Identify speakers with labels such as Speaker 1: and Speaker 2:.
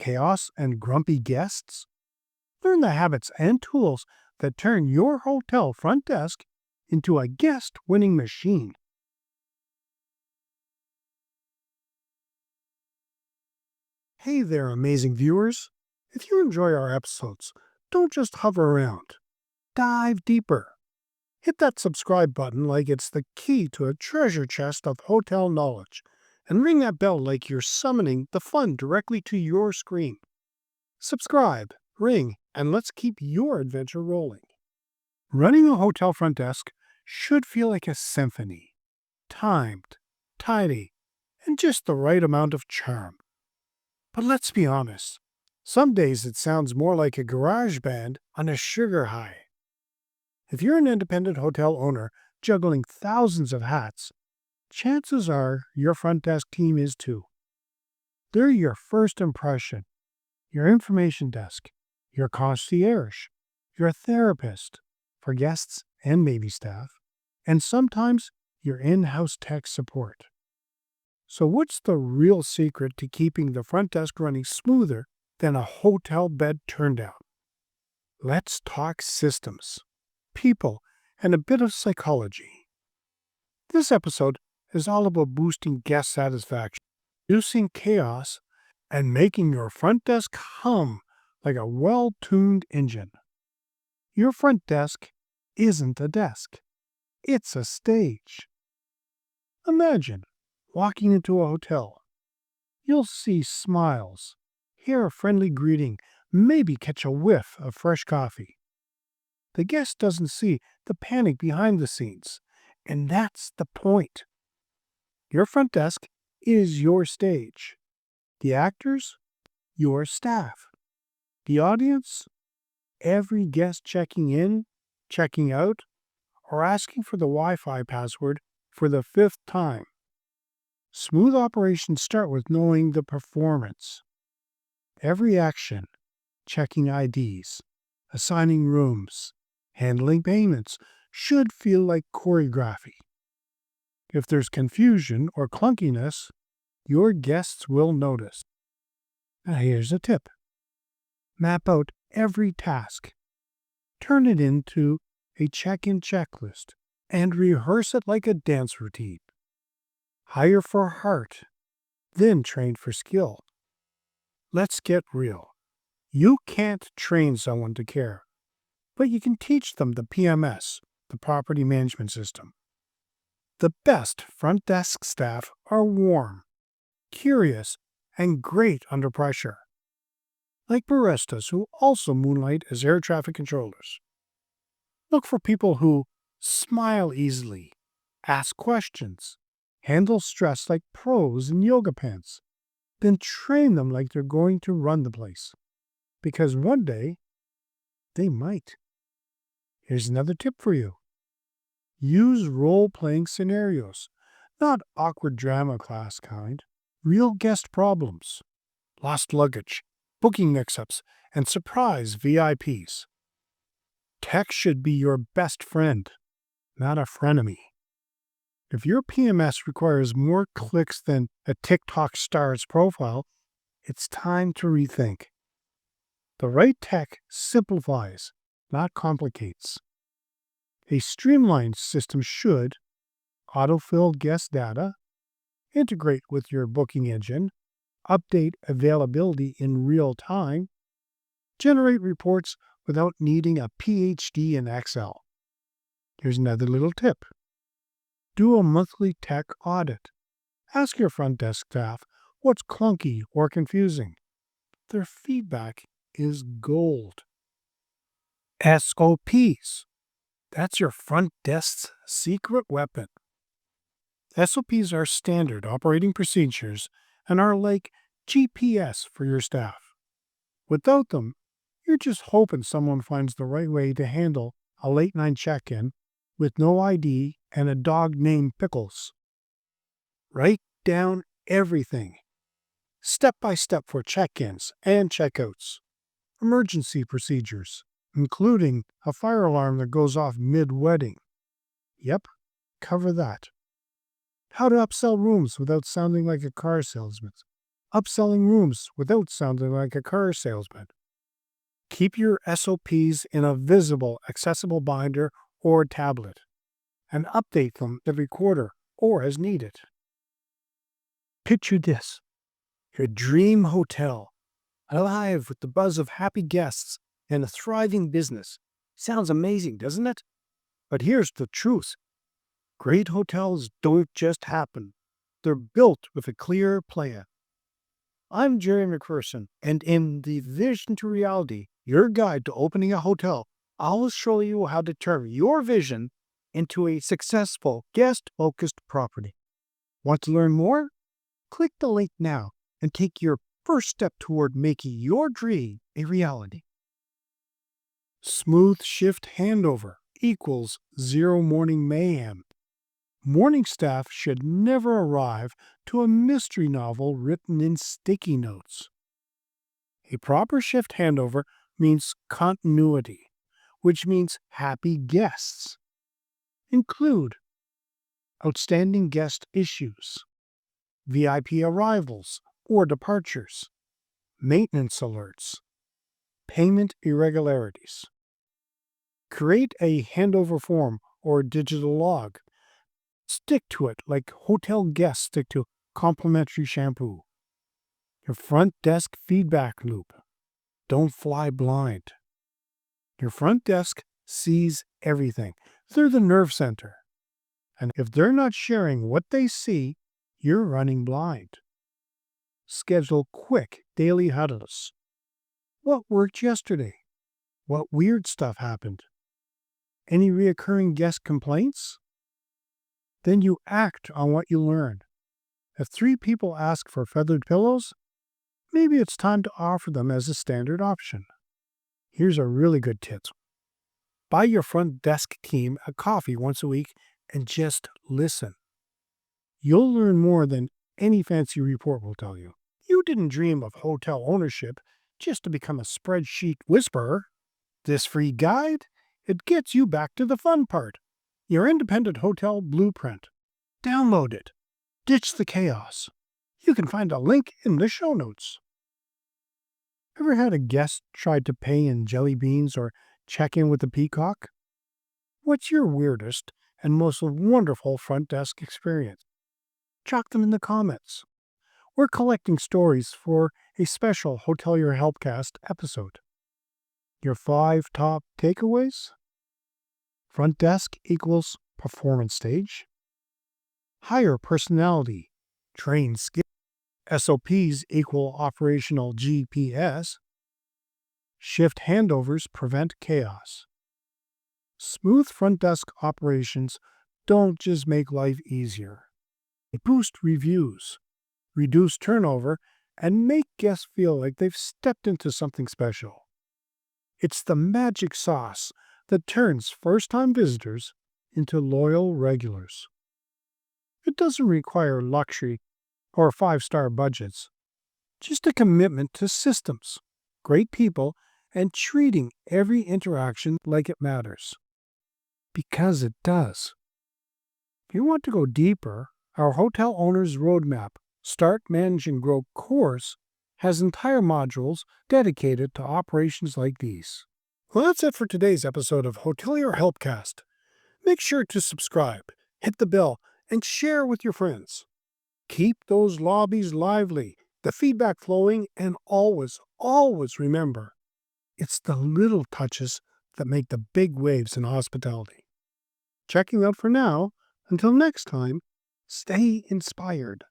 Speaker 1: chaos and grumpy guests? Learn the habits and tools that turn your hotel front desk into a guest-winning machine. Hey there, amazing viewers. If you enjoy our episodes, don't just hover around. Dive deeper. Hit that subscribe button like it's the key to a treasure chest of hotel knowledge, and ring that bell like you're summoning the fun directly to your screen. Subscribe, ring, and let's keep your adventure rolling. Running a hotel front desk should feel like a symphony. Timed, tidy, and just the right amount of charm. But let's be honest, some days it sounds more like a garage band on a sugar high. If you're an independent hotel owner juggling thousands of hats, chances are your front desk team is too. They're your first impression, your information desk, your concierge, your therapist for guests and maybe staff, and sometimes your in-house tech support. So what's the real secret to keeping the front desk running smoother than a hotel bed turndown? Let's talk systems, people, and a bit of psychology. This episode is all about boosting guest satisfaction, reducing chaos, and making your front desk hum like a well-tuned engine. Your front desk isn't a desk. It's a stage. Imagine walking into a hotel. You'll see smiles, hear a friendly greeting, maybe catch a whiff of fresh coffee. The guest doesn't see the panic behind the scenes, and that's the point. Your front desk is your stage. The actors, your staff. The audience, every guest checking in, checking out, or asking for the Wi-Fi password for the 5th time. Smooth operations start with knowing the performance. Every action, checking IDs, assigning rooms, handling payments, should feel like choreography. If there's confusion or clunkiness, your guests will notice. Now here's a tip. Map out every task. Turn it into a check-in checklist and rehearse it like a dance routine. Hire for heart, then train for skill. Let's get real. You can't train someone to care, but you can teach them the PMS, the property management system. The best front desk staff are warm, curious, and great under pressure. Like baristas who also moonlight as air traffic controllers. Look for people who smile easily, ask questions, handle stress like pros in yoga pants, then train them like they're going to run the place. Because one day, they might. Here's another tip for you. Use role-playing scenarios, not awkward drama class kind. Real guest problems, lost luggage, booking mix-ups, and surprise VIPs. Tech should be your best friend, not a frenemy. If your PMS requires more clicks than a TikTok star's profile, it's time to rethink. The right tech simplifies, not complicates. A streamlined system should autofill guest data, integrate with your booking engine, update availability in real time, generate reports without needing a PhD in Excel. Here's another little tip. Do a monthly tech audit. Ask your front desk staff what's clunky or confusing. Their feedback is gold. SOPs. That's your front desk's secret weapon. SOPs are standard operating procedures and are like GPS for your staff. Without them, you're just hoping someone finds the right way to handle a late-night check-in with no ID and a dog named Pickles. Write down everything, step by step for check-ins and check-outs, emergency procedures, including a fire alarm that goes off mid-wedding. Yep, cover that. How to upsell rooms without sounding like a car salesman. upselling rooms without sounding like a car salesman. Keep your SOPs in a visible, accessible binder or tablet, and update them every quarter or as needed. Picture this: your dream hotel, alive with the buzz of happy guests and a thriving business. Sounds amazing, doesn't it? But here's the truth: great hotels don't just happen, they're built with a clear plan. I'm Jerry McPherson, and in the Vision to Reality, your guide to opening a hotel, I'll show you how to turn your vision into a successful, guest-focused property. Want to learn more? Click the link now and take your first step toward making your dream a reality. Smooth shift handover equals zero morning mayhem. Morning staff should never arrive to a mystery novel written in sticky notes. A proper shift handover means continuity, which means happy guests. Include outstanding guest issues, VIP arrivals or departures, maintenance alerts, payment irregularities. Create a handover form or digital log. Stick to it like hotel guests stick to complimentary shampoo. Your front desk feedback loop. Don't fly blind. Your front desk sees everything. They're the nerve center. And if they're not sharing what they see, you're running blind. Schedule quick daily huddles. What worked yesterday? What weird stuff happened? Any reoccurring guest complaints? Then you act on what you learn. If 3 people ask for feathered pillows, maybe it's time to offer them as a standard option. Here's a really good tip. Buy your front desk team a coffee once a week and just listen. You'll learn more than any fancy report will tell you. You didn't dream of hotel ownership just to become a spreadsheet whisperer. This free guide, it gets you back to the fun part. Your independent hotel blueprint. Download it. Ditch the chaos. You can find a link in the show notes. Ever had a guest try to pay in jelly beans or check in with a peacock? What's your weirdest and most wonderful front desk experience? Chalk them in the comments. We're collecting stories for a special Hotelier Helpcast episode. Your 5 top takeaways? Front desk equals performance stage. Higher personality, trained skill. SOPs equal operational GPS. Shift handovers prevent chaos. Smooth front desk operations don't just make life easier. They boost reviews, reduce turnover, and make guests feel like they've stepped into something special. It's the magic sauce that turns first-time visitors into loyal regulars. It doesn't require luxury or 5-star budgets, just a commitment to systems, great people, and treating every interaction like it matters. Because it does. If you want to go deeper, our Hotel Owner's Roadmap Start, Manage, and Grow course has entire modules dedicated to operations like these. Well, that's it for today's episode of Hotelier Helpcast. Make sure to subscribe, hit the bell, and share with your friends. Keep those lobbies lively, the feedback flowing, and always, always remember, it's the little touches that make the big waves in hospitality. Checking out for now. Until next time, stay inspired.